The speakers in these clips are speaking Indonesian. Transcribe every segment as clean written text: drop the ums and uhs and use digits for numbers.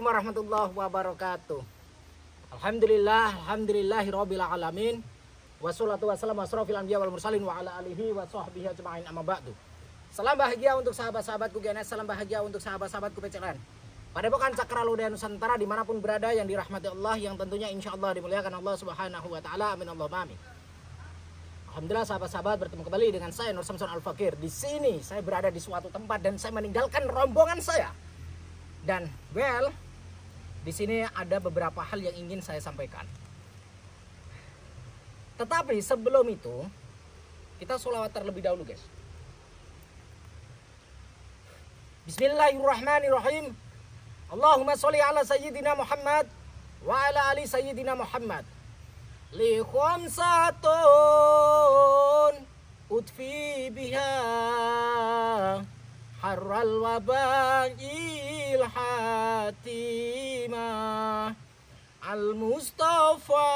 Assalamualaikum warahmatullahi wabarakatuh. Alhamdulillahirabbil alamin. Wassalatu wassalamu asrofil anbiya wal mursalin wa ala alihi wa sahbihi ajma'in amma ba'du. Salam bahagia untuk sahabat-sahabatku GNS, salam bahagia untuk sahabat-sahabatku PCLN. Padepokan Cakralodaya Nusantara dimanapun berada yang dirahmati Allah, yang tentunya insya Allah dimuliakan Allah Subhanahu wa taala. Amin Allahumma amin. Alhamdulillah sahabat-sahabat, bertemu kembali dengan saya Nur Samson Al-Fakir. Di sini saya berada di suatu tempat dan saya meninggalkan rombongan saya. Dan di sini ada beberapa hal yang ingin saya sampaikan. Tetapi sebelum itu, kita sholawat terlebih dahulu, guys. Bismillahirrahmanirrahim. Allahumma sholli ala sayyidina Muhammad wa ala ali sayyidina Muhammad. Li khamsatun utfi biha harral wabail hatimah al-mustafa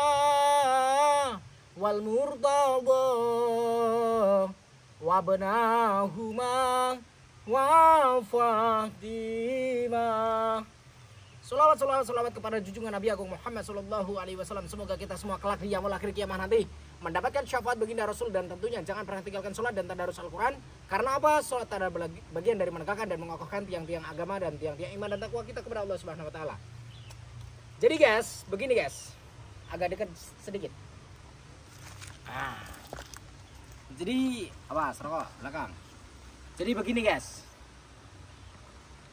wal murtada wabnahuma wa fatimah. Salawat kepada junjungan Nabi Agung Muhammad Sallallahu Alaihi Wasallam. Semoga kita semua kelak di yaumul akhir kiamat nanti mendapatkan syafaat baginda Rasul, dan tentunya jangan pernah tinggalkan sholat dan tadarus Al-Quran. Karena apa? Sholat adalah bagian dari menegakkan dan mengokohkan tiang-tiang agama dan tiang-tiang iman dan takwa kita kepada Allah Subhanahu Wa Taala. Jadi guys, begini guys, agak dekat sedikit. Jadi apa? Serokok belakang. Jadi begini guys.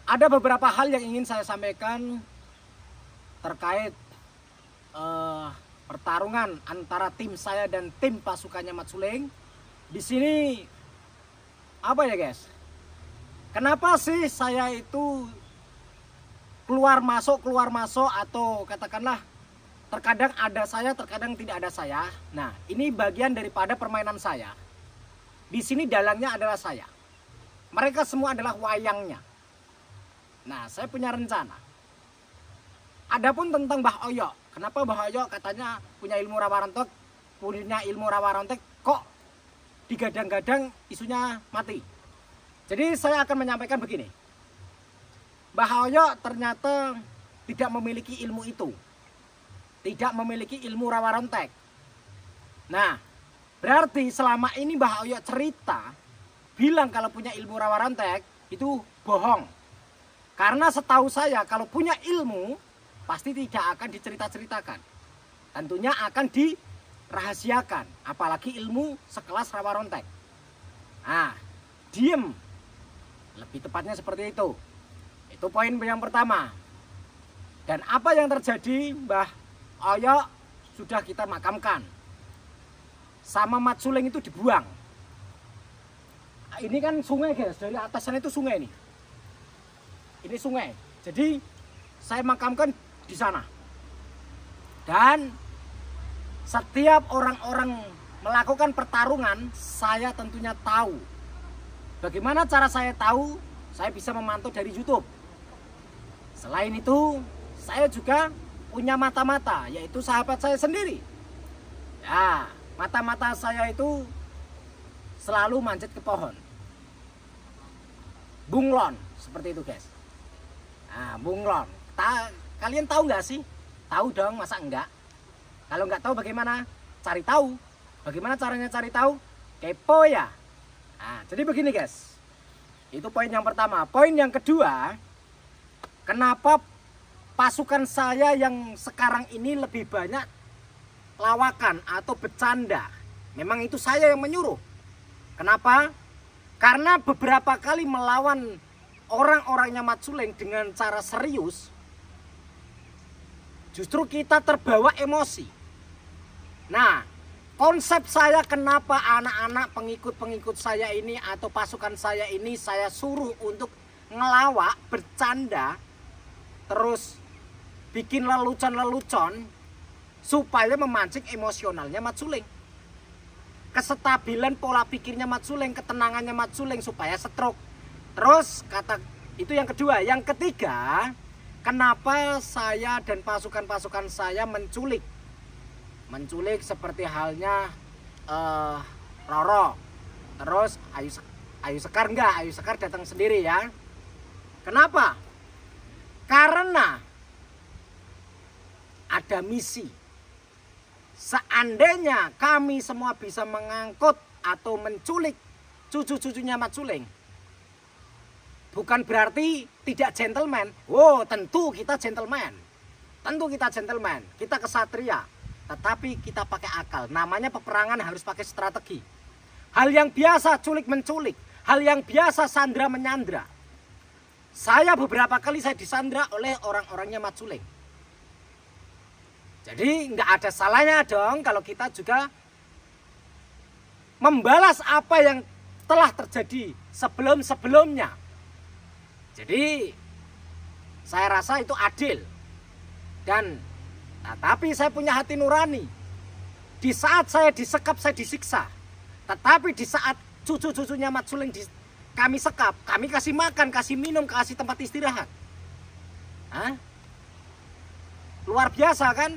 Ada beberapa hal yang ingin saya sampaikan terkait pertarungan antara tim saya dan tim pasukannya Mat Suleng. Di sini apa ya guys? Kenapa sih saya itu keluar masuk atau katakanlah terkadang ada saya, terkadang tidak ada saya. Nah, ini bagian daripada permainan saya. Di sini dalangnya adalah saya. Mereka semua adalah wayangnya. Nah, saya punya rencana. Adapun tentang Mbah Oyo, kenapa Mbah Oyo katanya punya ilmu rawa rontek, kok digadang-gadang isunya mati. Jadi saya akan menyampaikan begini. Mbah Oyo ternyata tidak memiliki ilmu itu. Tidak memiliki ilmu rawa rontek. Nah, berarti selama ini Mbah Oyo cerita bilang kalau punya ilmu rawa rontek itu bohong. Karena setahu saya kalau punya ilmu pasti tidak akan dicerita-ceritakan. Tentunya akan dirahasiakan. Apalagi ilmu sekelas rawa rontek. Nah, diem. Lebih tepatnya seperti itu. Itu poin yang pertama. Dan apa yang terjadi? Mbah Oyo sudah kita makamkan. Sama Mat Suleng itu dibuang. Ini kan sungai guys. Dari atasan itu sungai nih. Ini sungai, jadi saya makamkan di sana. Dan setiap orang-orang melakukan pertarungan, saya tentunya tahu. Bagaimana cara saya tahu? Saya bisa memantau dari YouTube. Selain itu, saya juga punya mata-mata, yaitu sahabat saya sendiri. Ya, mata-mata saya itu selalu manjat ke pohon. Bunglon, seperti itu guys. Nah, bunglon. Kalian tahu nggak sih? Tahu dong, masa enggak? Kalau nggak tahu bagaimana? Cari tahu. Bagaimana caranya cari tahu? Kepo ya. Nah, jadi begini guys. Itu poin yang pertama. Poin yang kedua, kenapa pasukan saya yang sekarang ini lebih banyak lawakan atau bercanda? Memang itu saya yang menyuruh. Kenapa? Karena beberapa kali melawan orang-orangnya Mat Suleng dengan cara serius, justru kita terbawa emosi. Nah, konsep saya kenapa anak-anak pengikut-pengikut saya ini atau pasukan saya ini saya suruh untuk ngelawak, bercanda, terus bikin lelucon-lelucon supaya memancing emosionalnya Mat Suleng. Kestabilan pola pikirnya Mat Suleng, ketenangannya Mat Suleng supaya stroke. Terus kata itu yang kedua. Yang ketiga, kenapa saya dan pasukan-pasukan saya menculik seperti halnya Roro, terus Ayu Sekar enggak, Ayu Sekar datang sendiri ya. Kenapa? Karena ada misi. Seandainya kami semua bisa mengangkut atau menculik cucu-cucunya Mat Suling, bukan berarti tidak gentleman. Oh, tentu kita gentleman. Tentu kita gentleman. Kita kesatria. Tetapi kita pakai akal. Namanya peperangan harus pakai strategi. Hal yang biasa culik menculik. Hal yang biasa sandra menyandra. Saya beberapa kali saya disandra oleh orang-orangnya Mat Suling. Jadi nggak ada salahnya dong kalau kita juga membalas apa yang telah terjadi sebelum-sebelumnya. Jadi saya rasa itu adil. Dan tapi saya punya hati nurani. Di saat saya disekap, saya disiksa. Tetapi di saat cucu-cucunya Mat Suling kami sekap, kami kasih makan, kasih minum, kasih tempat istirahat. Hah? Luar biasa kan?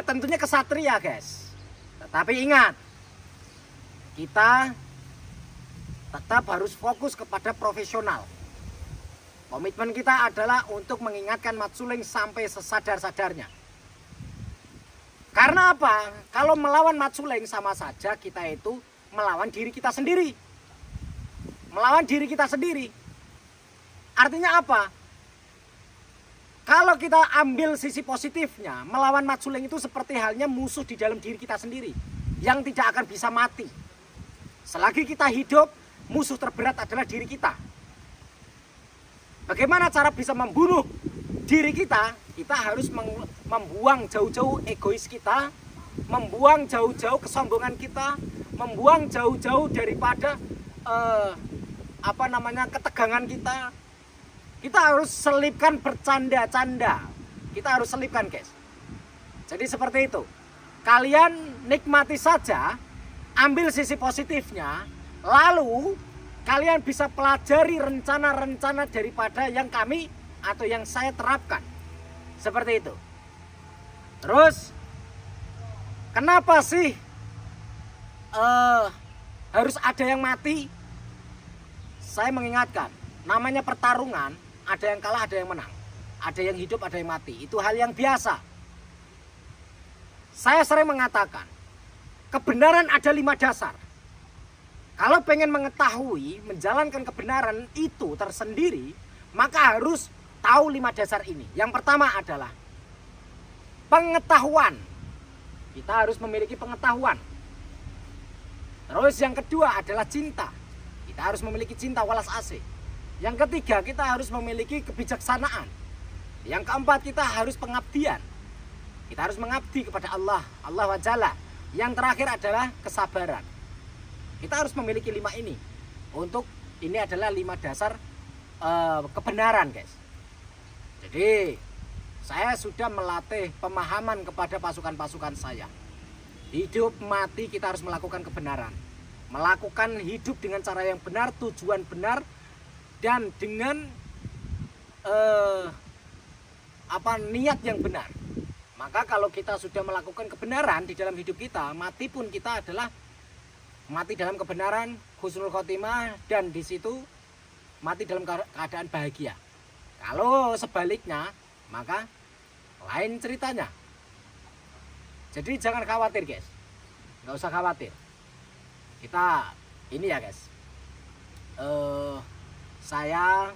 Tentunya kesatria, guys. Tetapi ingat, kita tetap harus fokus kepada profesional. Komitmen kita adalah untuk mengingatkan Mat Suling sampai sesadar-sadarnya. Karena apa? Kalau melawan Mat Suling sama saja kita itu melawan diri kita sendiri. Melawan diri kita sendiri. Artinya apa? Kalau kita ambil sisi positifnya, melawan Mat Suling itu seperti halnya musuh di dalam diri kita sendiri yang tidak akan bisa mati. Selagi kita hidup, musuh terberat adalah diri kita. Bagaimana cara bisa membunuh diri kita? Kita harus membuang jauh-jauh egois kita, membuang jauh-jauh kesombongan kita, membuang jauh-jauh daripada ketegangan kita. Kita harus selipkan bercanda-canda. Kita harus selipkan, guys. Jadi seperti itu. Kalian nikmati saja, ambil sisi positifnya, lalu kalian bisa pelajari rencana-rencana daripada yang kami atau yang saya terapkan. Seperti itu. Terus kenapa sih harus ada yang mati? Saya mengingatkan, namanya pertarungan, ada yang kalah, ada yang menang. Ada yang hidup, ada yang mati. Itu hal yang biasa. Saya sering mengatakan, kebenaran ada 5 dasar. Kalau pengen mengetahui, menjalankan kebenaran itu tersendiri, maka harus tahu 5 dasar ini. Yang pertama adalah pengetahuan. Kita harus memiliki pengetahuan. Terus yang kedua adalah cinta. Kita harus memiliki cinta walas asih. Yang ketiga, kita harus memiliki kebijaksanaan. Yang keempat, kita harus pengabdian. Kita harus mengabdi kepada Allah wa Jalla. Yang terakhir adalah kesabaran. Kita harus memiliki 5 ini. Untuk ini adalah 5 dasar kebenaran, guys. Jadi saya sudah melatih pemahaman kepada pasukan-pasukan saya. Hidup mati kita harus melakukan kebenaran. Melakukan hidup dengan cara yang benar, tujuan benar, dan dengan niat yang benar. Maka kalau kita sudah melakukan kebenaran di dalam hidup kita, mati pun kita adalah mati dalam kebenaran, husnul khotimah, dan di situ mati dalam keadaan bahagia. Kalau sebaliknya, maka lain ceritanya. Jadi jangan khawatir, guys. Nggak usah khawatir. Kita ini ya, guys. Saya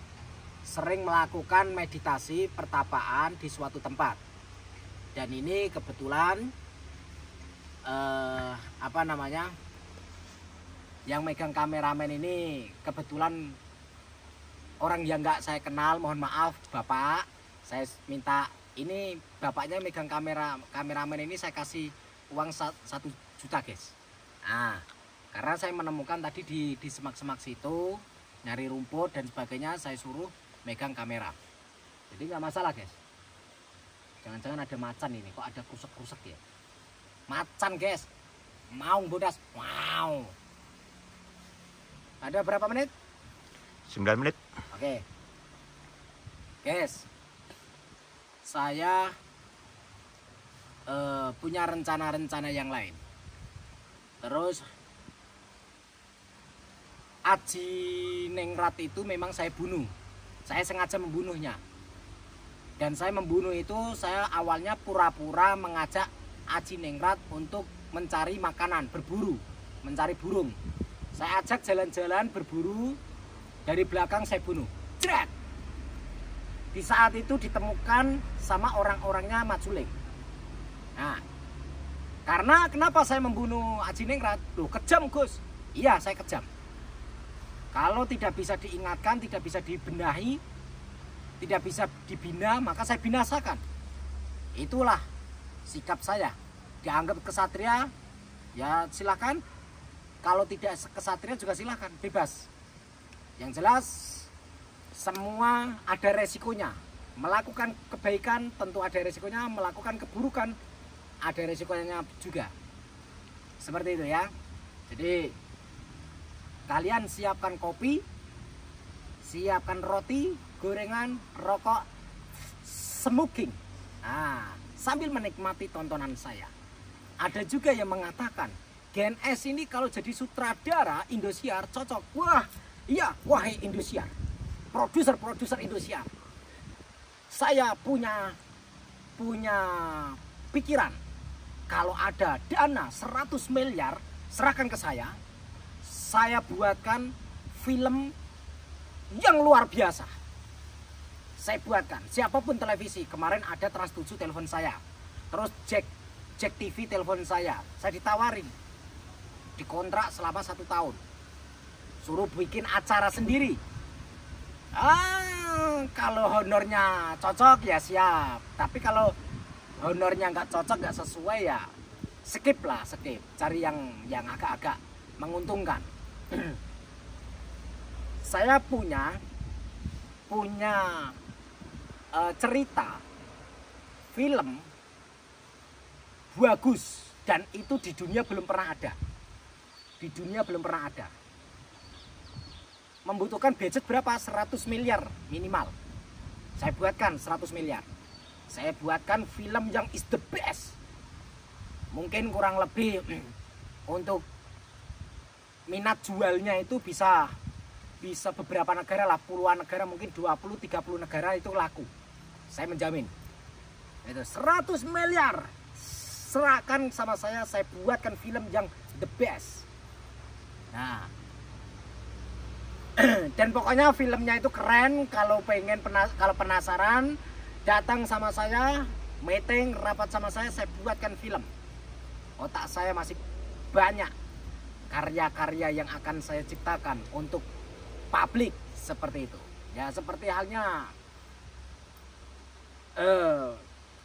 sering melakukan meditasi pertapaan di suatu tempat. Dan ini kebetulan yang megang kameramen ini kebetulan orang yang nggak saya kenal. Mohon maaf Bapak, saya minta ini bapaknya megang kameramen ini saya kasih uang 1 juta, guys. Nah, karena saya menemukan tadi di semak-semak situ nyari rumput dan sebagainya, saya suruh megang kamera. Jadi nggak masalah, guys. Jangan-jangan ada macan ini, kok ada krusek-krusek ya? Macan, guys. Mau bodas. Wow. Ada berapa menit? 9 menit. Oke. Guys, saya punya rencana-rencana yang lain. Terus Aji Ningrat itu memang saya bunuh. Saya sengaja membunuhnya. Dan saya membunuh itu, saya awalnya pura-pura mengajak Adjiningrat untuk mencari makanan, berburu, mencari burung. Saya ajak jalan-jalan berburu, dari belakang saya bunuh. Jret! Di saat itu ditemukan sama orang-orangnya Mat Suling. Nah, karena kenapa saya membunuh Adjiningrat? Loh, kejam Gus. Iya, saya kejam. Kalau tidak bisa diingatkan, tidak bisa dibenahi, tidak bisa dibina, maka saya binasakan. Itulah sikap saya. Dianggap kesatria, ya silakan. Kalau tidak kesatria juga silakan, bebas. Yang jelas semua ada resikonya. Melakukan kebaikan tentu ada resikonya, melakukan keburukan ada resikonya juga. Seperti itu ya. Jadi kalian siapkan kopi, siapkan roti, gorengan, rokok, smoking. Nah, sambil menikmati tontonan saya. Ada juga yang mengatakan Gen S ini kalau jadi sutradara Indosiar cocok. Wah, iya, wahai Indosiar, produser Indosiar, saya punya pikiran, kalau ada dana 100 miliar serahkan ke saya buatkan film yang luar biasa. Saya buatkan, siapapun televisi, kemarin ada Trans 7 telepon saya, terus Jack TV telepon saya ditawarin dikontrak selama 1 tahun, suruh bikin acara sendiri. Kalau honornya cocok ya siap, tapi kalau honornya nggak cocok, nggak sesuai ya skip lah, skip. Cari yang agak-agak menguntungkan. Saya punya cerita film bagus, dan itu di dunia belum pernah ada. Di dunia belum pernah ada. Membutuhkan budget berapa? 100 miliar minimal. Saya buatkan 100 miliar. Saya buatkan film yang is the best. Mungkin kurang lebih untuk minat jualnya itu bisa beberapa negara lah, puluhan negara, mungkin 20-30 negara itu laku. Saya menjamin. Itu 100 miliar. Serahkan sama saya buatkan film yang the best. Nah, dan pokoknya filmnya itu keren. Kalau penasaran, datang sama saya, meeting, rapat sama saya buatkan film. Otak saya masih banyak karya-karya yang akan saya ciptakan untuk publik, seperti itu. Ya, seperti halnya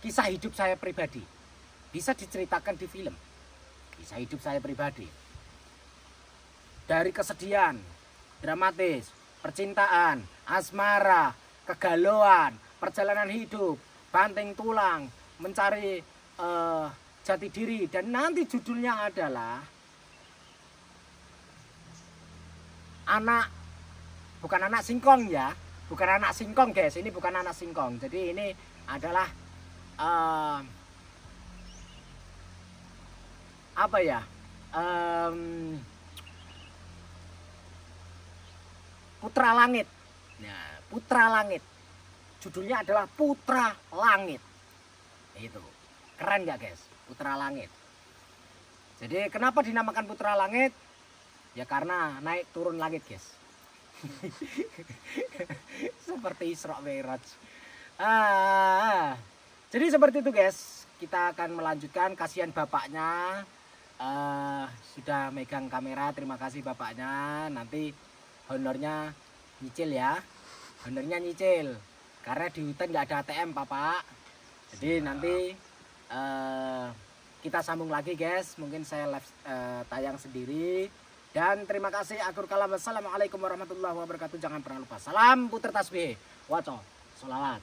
kisah hidup saya pribadi bisa diceritakan di film. Kisah hidup saya pribadi, dari kesedihan, dramatis, percintaan, asmara, kegalauan, perjalanan hidup, banting tulang, mencari jati diri, dan nanti judulnya adalah bukan anak singkong ya, bukan anak singkong guys, ini bukan anak singkong. Jadi ini adalah apa ya? Putra Langit. Nah, Putra Langit. Judulnya adalah Putra Langit. Itu. Keren nggak guys? Putra Langit. Jadi kenapa dinamakan Putra Langit? Ya karena naik turun langit guys. Seperti Isra Mi'raj. Jadi seperti itu guys. Kita akan melanjutkan. Kasihan bapaknya sudah megang kamera. Terima kasih bapaknya. Nanti honornya nyicil ya. Honornya nyicil. Karena di hutan nggak ada ATM Bapak. Jadi nanti kita sambung lagi guys. Mungkin saya live tayang sendiri. Dan terima kasih. Akhir kalam. Wassalamualaikum warahmatullahi wabarakatuh. Jangan pernah lupa. Salam puter tasbih. Waco. Sholawat.